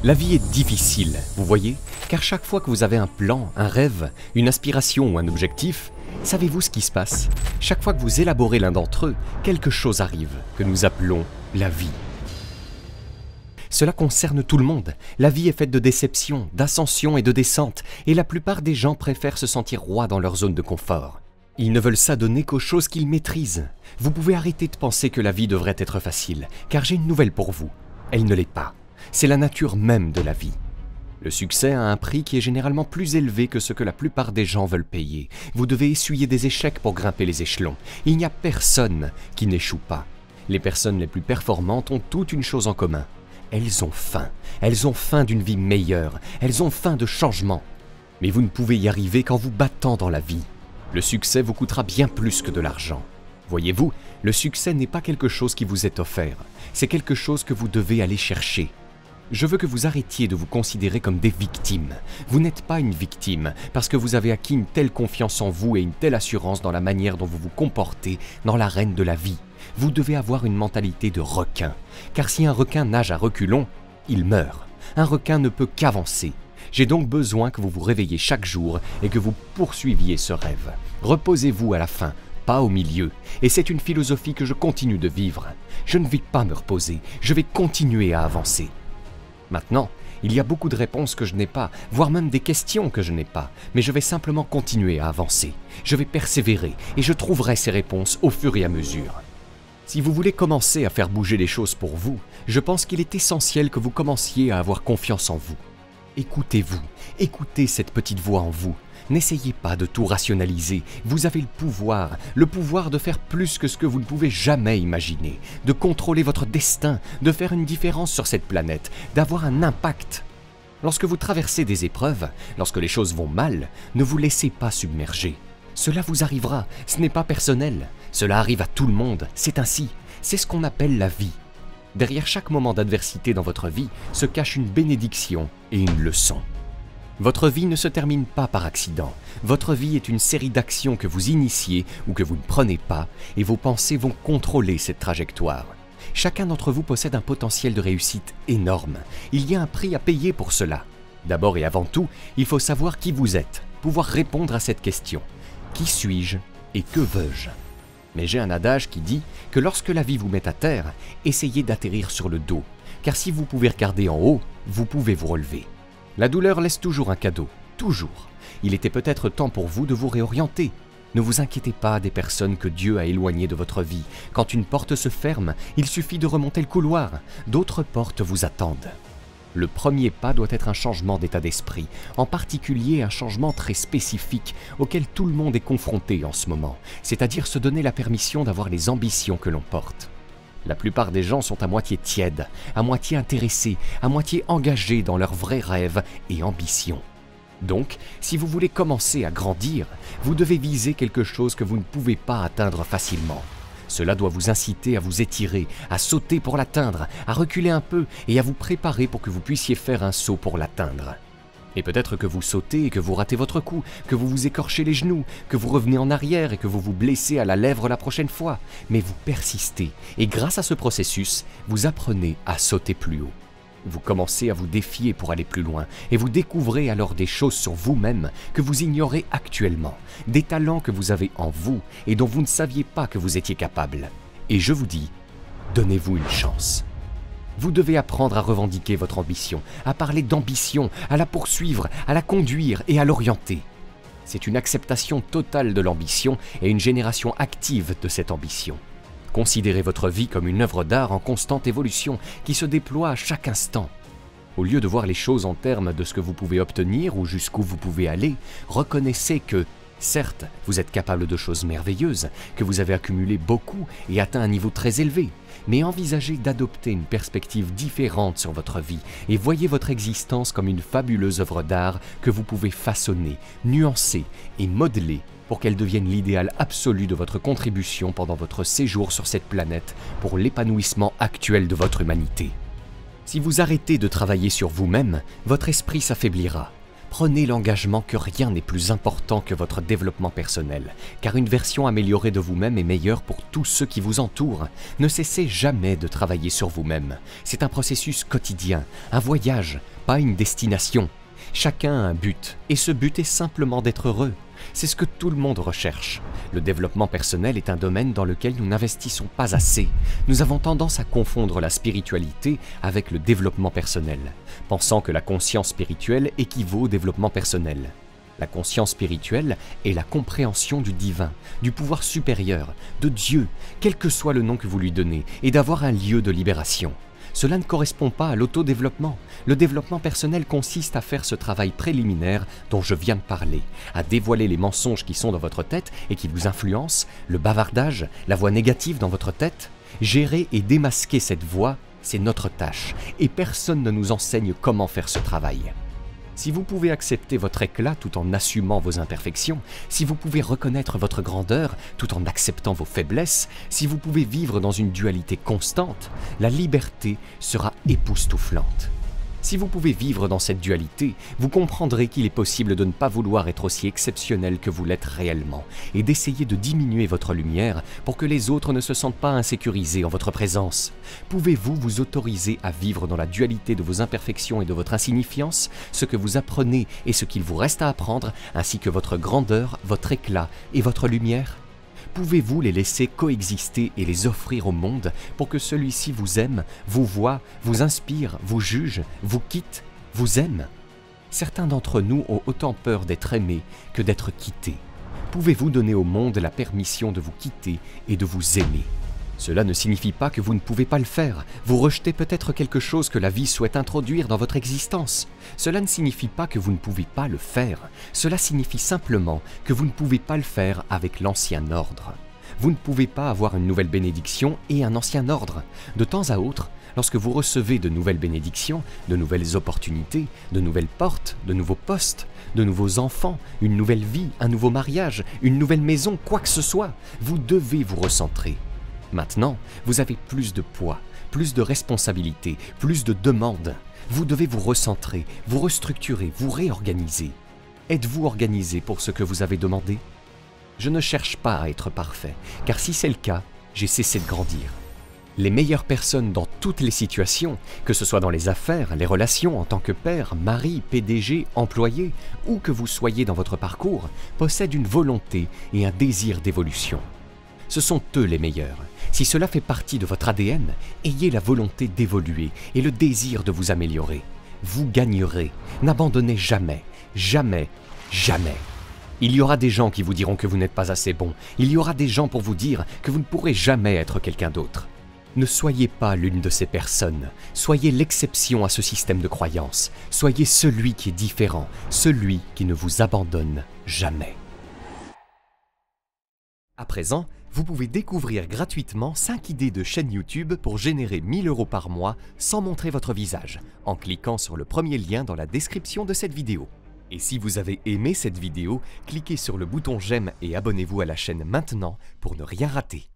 La vie est difficile, vous voyez, car chaque fois que vous avez un plan, un rêve, une aspiration ou un objectif, savez-vous ce qui se passe? Chaque fois que vous élaborez l'un d'entre eux, quelque chose arrive, que nous appelons la vie. Cela concerne tout le monde. La vie est faite de déceptions, d'ascensions et de descentes, et la plupart des gens préfèrent se sentir rois dans leur zone de confort. Ils ne veulent s'adonner qu'aux choses qu'ils maîtrisent. Vous pouvez arrêter de penser que la vie devrait être facile, car j'ai une nouvelle pour vous. Elle ne l'est pas. C'est la nature même de la vie. Le succès a un prix qui est généralement plus élevé que ce que la plupart des gens veulent payer. Vous devez essuyer des échecs pour grimper les échelons. Il n'y a personne qui n'échoue pas. Les personnes les plus performantes ont toute une chose en commun. Elles ont faim. Elles ont faim d'une vie meilleure. Elles ont faim de changement. Mais vous ne pouvez y arriver qu'en vous battant dans la vie. Le succès vous coûtera bien plus que de l'argent. Voyez-vous, le succès n'est pas quelque chose qui vous est offert. C'est quelque chose que vous devez aller chercher. Je veux que vous arrêtiez de vous considérer comme des victimes. Vous n'êtes pas une victime parce que vous avez acquis une telle confiance en vous et une telle assurance dans la manière dont vous vous comportez dans l'arène de la vie. Vous devez avoir une mentalité de requin. Car si un requin nage à reculons, il meurt. Un requin ne peut qu'avancer. J'ai donc besoin que vous vous réveilliez chaque jour et que vous poursuiviez ce rêve. Reposez-vous à la fin, pas au milieu. Et c'est une philosophie que je continue de vivre. Je ne vais pas me reposer, je vais continuer à avancer. Maintenant, il y a beaucoup de réponses que je n'ai pas, voire même des questions que je n'ai pas, mais je vais simplement continuer à avancer. Je vais persévérer et je trouverai ces réponses au fur et à mesure. Si vous voulez commencer à faire bouger les choses pour vous, je pense qu'il est essentiel que vous commenciez à avoir confiance en vous. Écoutez-vous, écoutez cette petite voix en vous. N'essayez pas de tout rationaliser, vous avez le pouvoir de faire plus que ce que vous ne pouvez jamais imaginer, de contrôler votre destin, de faire une différence sur cette planète, d'avoir un impact. Lorsque vous traversez des épreuves, lorsque les choses vont mal, ne vous laissez pas submerger. Cela vous arrivera, ce n'est pas personnel, cela arrive à tout le monde, c'est ainsi, c'est ce qu'on appelle la vie. Derrière chaque moment d'adversité dans votre vie se cache une bénédiction et une leçon. Votre vie ne se termine pas par accident. Votre vie est une série d'actions que vous initiez ou que vous ne prenez pas, et vos pensées vont contrôler cette trajectoire. Chacun d'entre vous possède un potentiel de réussite énorme. Il y a un prix à payer pour cela. D'abord et avant tout, il faut savoir qui vous êtes, pouvoir répondre à cette question. Qui suis-je et que veux-je? Mais j'ai un adage qui dit que lorsque la vie vous met à terre, essayez d'atterrir sur le dos, car si vous pouvez regarder en haut, vous pouvez vous relever. La douleur laisse toujours un cadeau, toujours. Il était peut-être temps pour vous de vous réorienter. Ne vous inquiétez pas des personnes que Dieu a éloignées de votre vie. Quand une porte se ferme, il suffit de remonter le couloir. D'autres portes vous attendent. Le premier pas doit être un changement d'état d'esprit, en particulier un changement très spécifique auquel tout le monde est confronté en ce moment, c'est-à-dire se donner la permission d'avoir les ambitions que l'on porte. La plupart des gens sont à moitié tièdes, à moitié intéressés, à moitié engagés dans leurs vrais rêves et ambitions. Donc, si vous voulez commencer à grandir, vous devez viser quelque chose que vous ne pouvez pas atteindre facilement. Cela doit vous inciter à vous étirer, à sauter pour l'atteindre, à reculer un peu et à vous préparer pour que vous puissiez faire un saut pour l'atteindre. Et peut-être que vous sautez et que vous ratez votre coup, que vous vous écorchez les genoux, que vous revenez en arrière et que vous vous blessez à la lèvre la prochaine fois. Mais vous persistez et grâce à ce processus, vous apprenez à sauter plus haut. Vous commencez à vous défier pour aller plus loin et vous découvrez alors des choses sur vous-même que vous ignorez actuellement, des talents que vous avez en vous et dont vous ne saviez pas que vous étiez capable. Et je vous dis, donnez-vous une chance. Vous devez apprendre à revendiquer votre ambition, à parler d'ambition, à la poursuivre, à la conduire et à l'orienter. C'est une acceptation totale de l'ambition et une génération active de cette ambition. Considérez votre vie comme une œuvre d'art en constante évolution qui se déploie à chaque instant. Au lieu de voir les choses en termes de ce que vous pouvez obtenir ou jusqu'où vous pouvez aller, reconnaissez que, certes, vous êtes capable de choses merveilleuses, que vous avez accumulé beaucoup et atteint un niveau très élevé, mais envisagez d'adopter une perspective différente sur votre vie et voyez votre existence comme une fabuleuse œuvre d'art que vous pouvez façonner, nuancer et modeler pour qu'elle devienne l'idéal absolu de votre contribution pendant votre séjour sur cette planète pour l'épanouissement actuel de votre humanité. Si vous arrêtez de travailler sur vous-même, votre esprit s'affaiblira. Prenez l'engagement que rien n'est plus important que votre développement personnel, car une version améliorée de vous-même est meilleure pour tous ceux qui vous entourent. Ne cessez jamais de travailler sur vous-même. C'est un processus quotidien, un voyage, pas une destination. Chacun a un but, et ce but est simplement d'être heureux. C'est ce que tout le monde recherche. Le développement personnel est un domaine dans lequel nous n'investissons pas assez. Nous avons tendance à confondre la spiritualité avec le développement personnel, pensant que la conscience spirituelle équivaut au développement personnel. La conscience spirituelle est la compréhension du divin, du pouvoir supérieur, de Dieu, quel que soit le nom que vous lui donnez, et d'avoir un lieu de libération. Cela ne correspond pas à l'autodéveloppement. Le développement personnel consiste à faire ce travail préliminaire dont je viens de parler, à dévoiler les mensonges qui sont dans votre tête et qui vous influencent, le bavardage, la voix négative dans votre tête. Gérer et démasquer cette voix, c'est notre tâche, et personne ne nous enseigne comment faire ce travail. Si vous pouvez accepter votre éclat tout en assumant vos imperfections, si vous pouvez reconnaître votre grandeur tout en acceptant vos faiblesses, si vous pouvez vivre dans une dualité constante, la liberté sera époustouflante. Si vous pouvez vivre dans cette dualité, vous comprendrez qu'il est possible de ne pas vouloir être aussi exceptionnel que vous l'êtes réellement et d'essayer de diminuer votre lumière pour que les autres ne se sentent pas insécurisés en votre présence. Pouvez-vous vous autoriser à vivre dans la dualité de vos imperfections et de votre insignifiance, ce que vous apprenez et ce qu'il vous reste à apprendre, ainsi que votre grandeur, votre éclat et votre lumière ? Pouvez-vous les laisser coexister et les offrir au monde pour que celui-ci vous aime, vous voie, vous inspire, vous juge, vous quitte, vous aime? Certains d'entre nous ont autant peur d'être aimés que d'être quittés. Pouvez-vous donner au monde la permission de vous quitter et de vous aimer? Cela ne signifie pas que vous ne pouvez pas le faire. Vous rejetez peut-être quelque chose que la vie souhaite introduire dans votre existence. Cela ne signifie pas que vous ne pouvez pas le faire. Cela signifie simplement que vous ne pouvez pas le faire avec l'ancien ordre. Vous ne pouvez pas avoir une nouvelle bénédiction et un ancien ordre. De temps à autre, lorsque vous recevez de nouvelles bénédictions, de nouvelles opportunités, de nouvelles portes, de nouveaux postes, de nouveaux enfants, une nouvelle vie, un nouveau mariage, une nouvelle maison, quoi que ce soit, vous devez vous recentrer. Maintenant, vous avez plus de poids, plus de responsabilités, plus de demandes. Vous devez vous recentrer, vous restructurer, vous réorganiser. Êtes-vous organisé pour ce que vous avez demandé? Je ne cherche pas à être parfait, car si c'est le cas, j'ai cessé de grandir. Les meilleures personnes dans toutes les situations, que ce soit dans les affaires, les relations en tant que père, mari, PDG, employé, ou que vous soyez dans votre parcours, possèdent une volonté et un désir d'évolution. Ce sont eux les meilleurs. Si cela fait partie de votre ADN, ayez la volonté d'évoluer et le désir de vous améliorer. Vous gagnerez. N'abandonnez jamais, jamais, jamais. Il y aura des gens qui vous diront que vous n'êtes pas assez bon. Il y aura des gens pour vous dire que vous ne pourrez jamais être quelqu'un d'autre. Ne soyez pas l'une de ces personnes. Soyez l'exception à ce système de croyances. Soyez celui qui est différent, celui qui ne vous abandonne jamais. À présent, vous pouvez découvrir gratuitement 5 idées de chaîne YouTube pour générer 1 000 € par mois sans montrer votre visage, en cliquant sur le premier lien dans la description de cette vidéo. Et si vous avez aimé cette vidéo, cliquez sur le bouton j'aime et abonnez-vous à la chaîne maintenant pour ne rien rater.